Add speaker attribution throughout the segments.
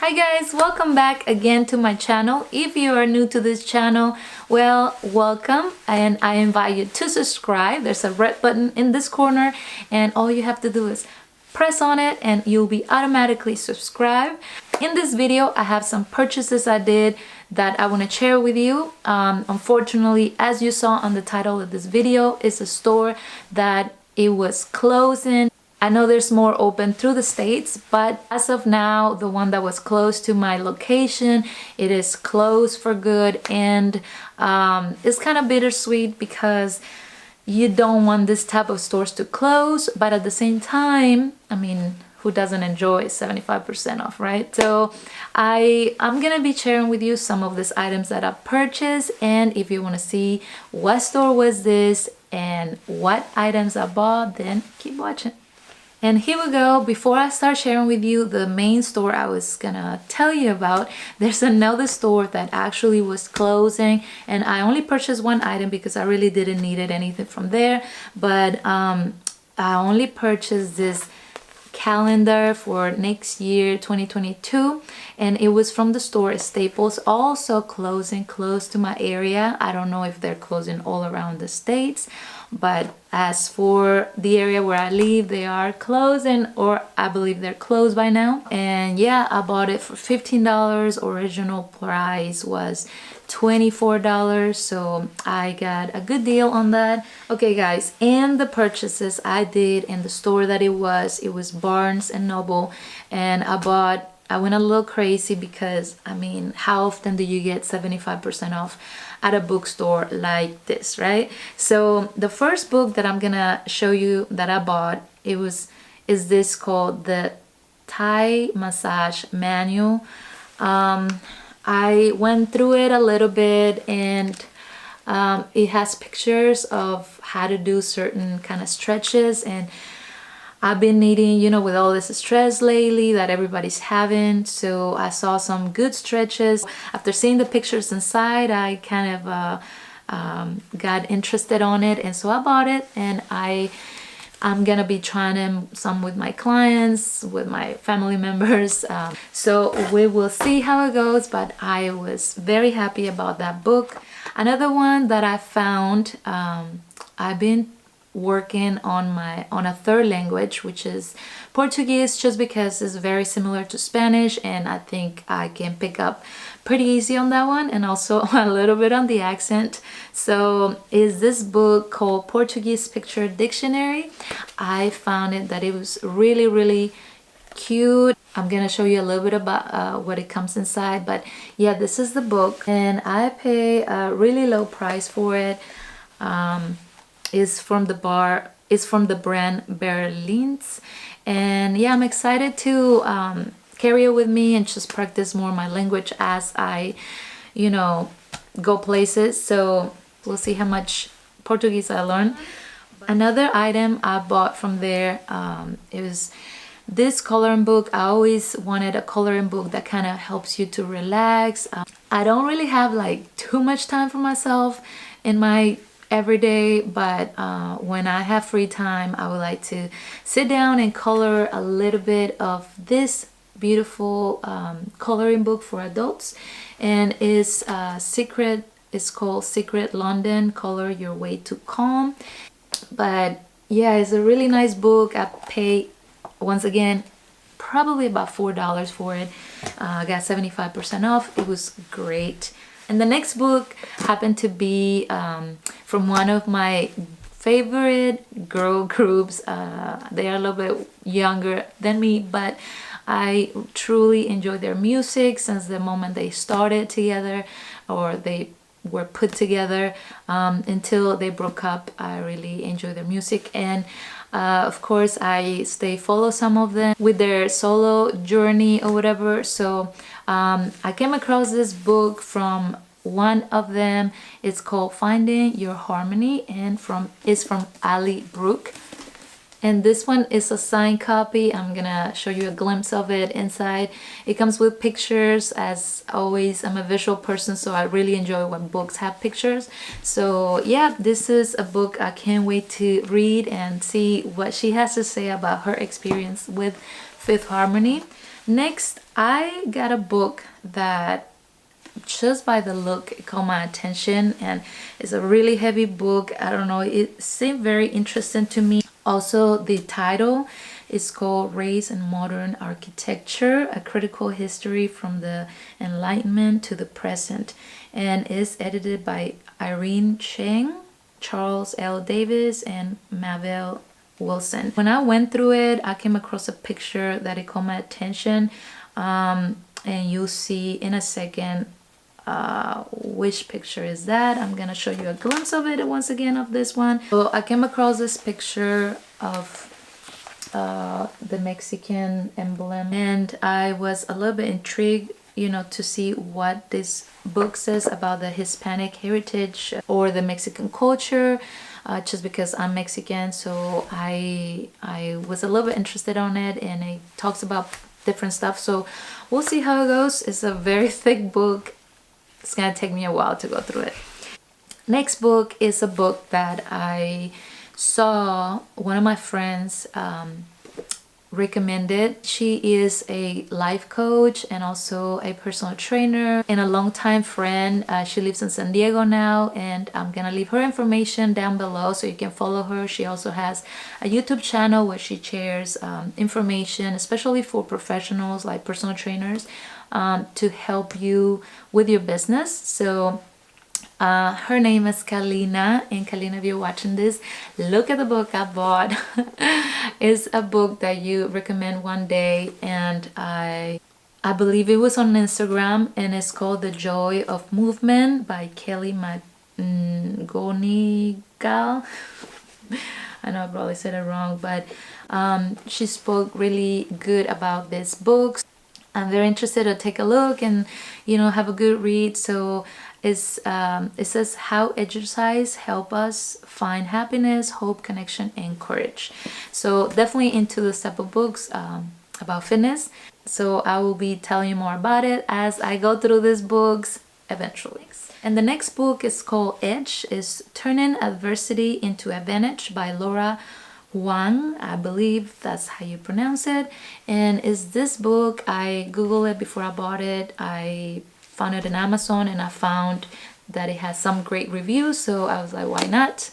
Speaker 1: Hi guys, welcome back again to my channel. If you are new to this channel, well, welcome, and I invite you to subscribe. There's a red button in this corner and all you have to do is press on it and you'll be automatically subscribed. In this video, I have some purchases I did that I want to share with you. Unfortunately, as you saw on the title of this video, it's a store that it was closing. I know there's more open through the States, but as of now, the one that was close to my location, it is closed for good. And it's kind of bittersweet because you don't want this type of stores to close, but at the same time, I mean, who doesn't enjoy 75% off, right? So I'm gonna be sharing with you some of these items that I purchased, and if you want to see what store was this and what items I bought, then keep watching. And here we go. Before I start sharing with you the main store I was gonna tell you about, there's another store that actually was closing, and I only purchased one item because I really didn't need anything from there. But I only purchased this calendar for next year 2022, and it was from the store Staples, also closing close to my area. I don't know if they're closing all around the States, but as for the area where I live, they are closing, or I believe they're closed by now. And yeah, I bought it for $15. Original price was $24, so I got a good deal on that. Okay guys, and the purchases I did in the store that it was Barnes and Noble, and I went a little crazy because, I mean, how often do you get 75% off at a bookstore like this, right? So the first book that I'm gonna show you that I bought, is this called the Thai Massage Manual. I went through it a little bit, and it has pictures of how to do certain kind of stretches, and I've been needing, you know, with all this stress lately that everybody's having, so I saw some good stretches. After seeing the pictures inside, I kind of got interested on it, and so I bought it, and I'm gonna be trying them some with my clients, with my family members, so we will see how it goes, but I was very happy about that book. Another one that I found, I've been working on a third language, which is Portuguese, just because it's very similar to Spanish, and I think I can pick up pretty easy on that one, and also a little bit on the accent. So is this book called Portuguese Picture Dictionary. I found it that it was really cute. I'm gonna show you a little bit about what it comes inside, but yeah, this is the book, and I pay a really low price for it. It's from the brand Berlins, and yeah, I'm excited to carry it with me and just practice more my language as I, you know, go places. So we'll see how much Portuguese I learn. Another item I bought from there, it was this coloring book. I always wanted a coloring book that kind of helps you to relax. I don't really have like too much time for myself in my every day, but when I have free time, I would like to sit down and color a little bit of this beautiful coloring book for adults, and it's called Secret London, Color Your Way to Calm. But yeah, it's a really nice book. I paid, once again, probably about $4 for it. I got 75% off. It was great. And the next book happened to be from one of my favorite girl groups. They are a little bit younger than me, but I truly enjoy their music since the moment they started together, or they were put together, until they broke up. I really enjoy their music, and of course I follow some of them with their solo journey or whatever. So I came across this book from one of them. It's called Finding Your Harmony, and it's from Ali Brooke. And this one is a signed copy. I'm gonna show you a glimpse of it inside. It comes with pictures. As always, I'm a visual person, so I really enjoy when books have pictures. So yeah, this is a book I can't wait to read and see what she has to say about her experience with Fifth Harmony. Next, I got a book that just by the look it caught my attention, and it's a really heavy book. I don't know, it seemed very interesting to me. Also, the title is called Race and Modern Architecture, a critical history from the Enlightenment to the present, and is edited by Irene Cheng, Charles L. Davis, and Mabel Wilson. When I went through it, I came across a picture that it caught my attention, and you'll see in a second which picture is that. I'm gonna show you a glimpse of it once again of this one. So I came across this picture of the Mexican emblem, and I was a little bit intrigued, you know, to see what this book says about the Hispanic heritage or the Mexican culture, just because I'm Mexican. So I was a little bit interested on it, and it talks about different stuff. So we'll see how it goes. It's a very thick book. It's gonna take me a while to go through it. Next book is a book that I saw one of my friends recommended. She is a life coach and also a personal trainer and a longtime friend. She lives in San Diego now, and I'm gonna leave her information down below so you can follow her. She also has a YouTube channel where she shares information, especially for professionals like personal trainers, to help you with your business. So her name is Kalina, and Kalina, if you're watching this, look at the book I bought. It's a book that you recommend one day, and I believe it was on Instagram, and it's called The Joy of Movement by Kelly McGonigal. I know I probably said it wrong, but she spoke really good about this book. I'm very interested to take a look and, you know, have a good read. So it says how exercise help us find happiness, hope, connection, and courage. So definitely into this type of books about fitness. So I will be telling you more about it as I go through these books eventually. And the next book is called Edge, is Turning Adversity into Advantage by Laura Wang, I believe that's how you pronounce it. And is this book, I googled it before I bought it. I found it on Amazon, and I found that it has some great reviews, so I was like, why not?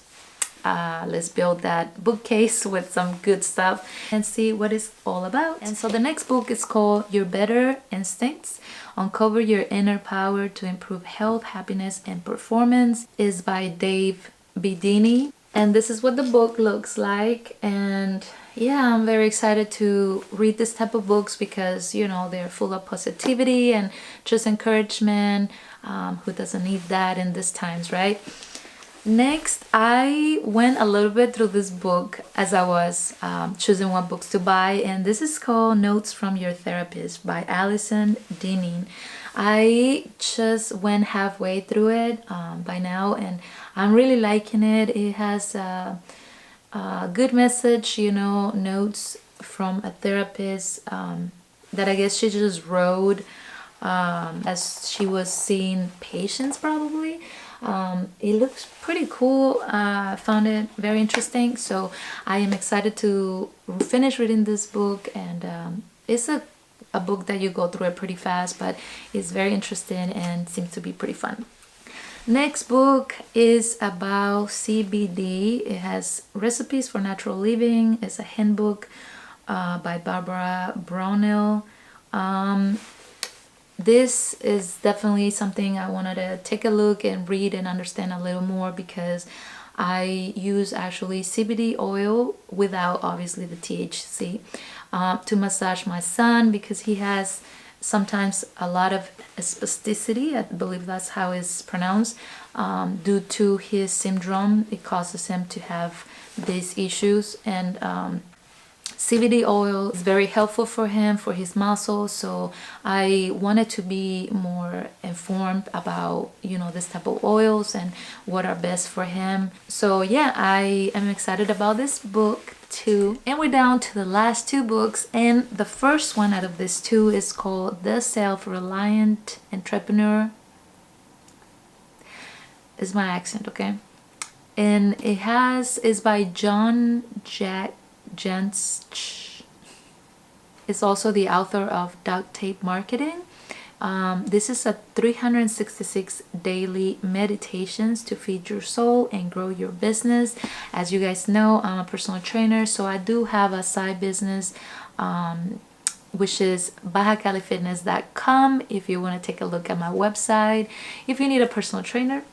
Speaker 1: Let's build that bookcase with some good stuff and see what it's all about. And so the next book is called Your Better Instincts, Uncover Your Inner Power to Improve Health, Happiness, and Performance, is by Dave Bidini. And this is what the book looks like. And yeah, I'm very excited to read this type of books because, you know, they're full of positivity and just encouragement. Who doesn't need that in these times, right? Next, I went a little bit through this book as I was choosing what books to buy. And this is called Notes from Your Therapist by Allison Dinning. I just went halfway through it by now, and I'm really liking it. It has a good message, you know, notes from a therapist that I guess she just wrote as she was seeing patients probably. It looks pretty cool. I found it very interesting, so I am excited to finish reading this book. And it's a book that you go through it pretty fast, but it's very interesting and seems to be pretty fun. Next book is about CBD. It has recipes for natural living. It's a handbook by Barbara Brownell. This is definitely something I wanted to take a look and read and understand a little more, because I use actually CBD oil without obviously the THC to massage my son, because he has sometimes a lot of spasticity, I believe that's how it's pronounced, due to his syndrome. It causes him to have these issues, and CBD oil is very helpful for him, for his muscles. So I wanted to be more informed about, you know, this type of oils and what are best for him. So yeah, I am excited about this book too. And we're down to the last two books, and the first one out of these two is called The Self-Reliant Entrepreneur. Is my accent, okay? And is by John Jentsch. is also the author of Duct Tape Marketing. This is a 366 daily meditations to feed your soul and grow your business. As you guys know, I'm a personal trainer, so I do have a side business, which is Bajacalifitness.com. If you want to take a look at my website, if you need a personal trainer,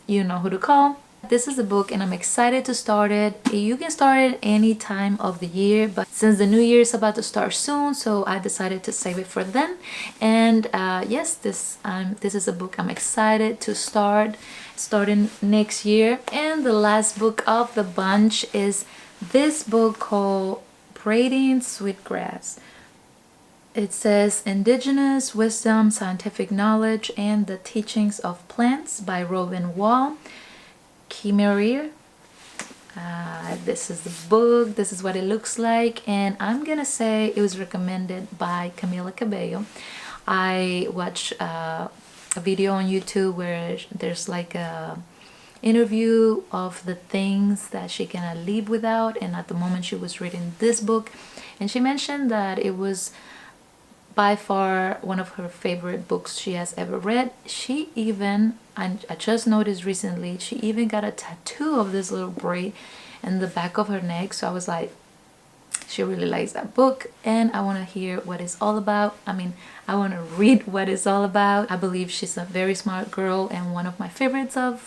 Speaker 1: you know who to call. This is a book and I'm excited to start it. You can start it any time of the year, but since the new year is about to start soon, so I decided to save it for then. And yes, this is a book I'm excited to starting next year. And the last book of the bunch is this book called Braiding Sweetgrass. It says Indigenous Wisdom, Scientific Knowledge, and the Teachings of Plants by Robin Wall. Kimmerer. This is the book. This is what it looks like, and I'm gonna say it was recommended by Camila Cabello. I watched a video on YouTube where there's like a interview of the things that she cannot live without, and at the moment she was reading this book, and she mentioned that it was by far one of her favorite books she has ever read. She even, I just noticed recently, she even got a tattoo of this little braid in the back of her neck. So I was like, she really likes that book, and I want to hear what it's all about. I mean, I want to read what it's all about. I believe she's a very smart girl and one of my favorites of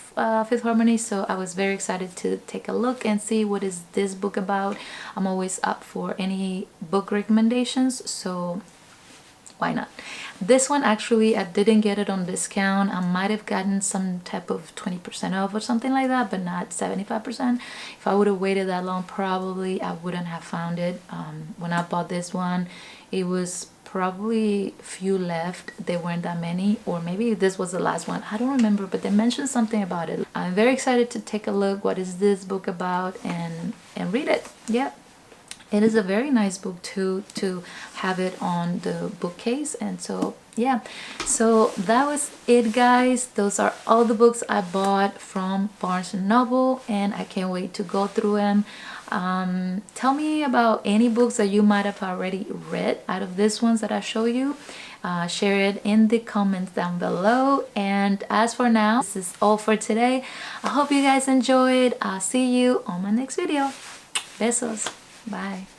Speaker 1: Fifth Harmony, so I was very excited to take a look and see what is this book about. I'm always up for any book recommendations, so why not? This one actually I didn't get it on discount. I might have gotten some type of 20% off or something like that, but not 75%. If I would have waited that long, probably I wouldn't have found it. When I bought this one, it was probably few left. There weren't that many, or maybe this was the last one. I don't remember, but they mentioned something about it. I'm very excited to take a look. What is this book about, and read it. Yeah. It is a very nice book too, to have it on the bookcase. And so yeah, so that was it, guys. Those are all the books I bought from Barnes & Noble, and I can't wait to go through them. Tell me about any books that you might have already read out of these ones that I show you. Share it in the comments down below. And as for now, this is all for today. I hope you guys enjoyed. I'll see you on my next video. Besos. Bye.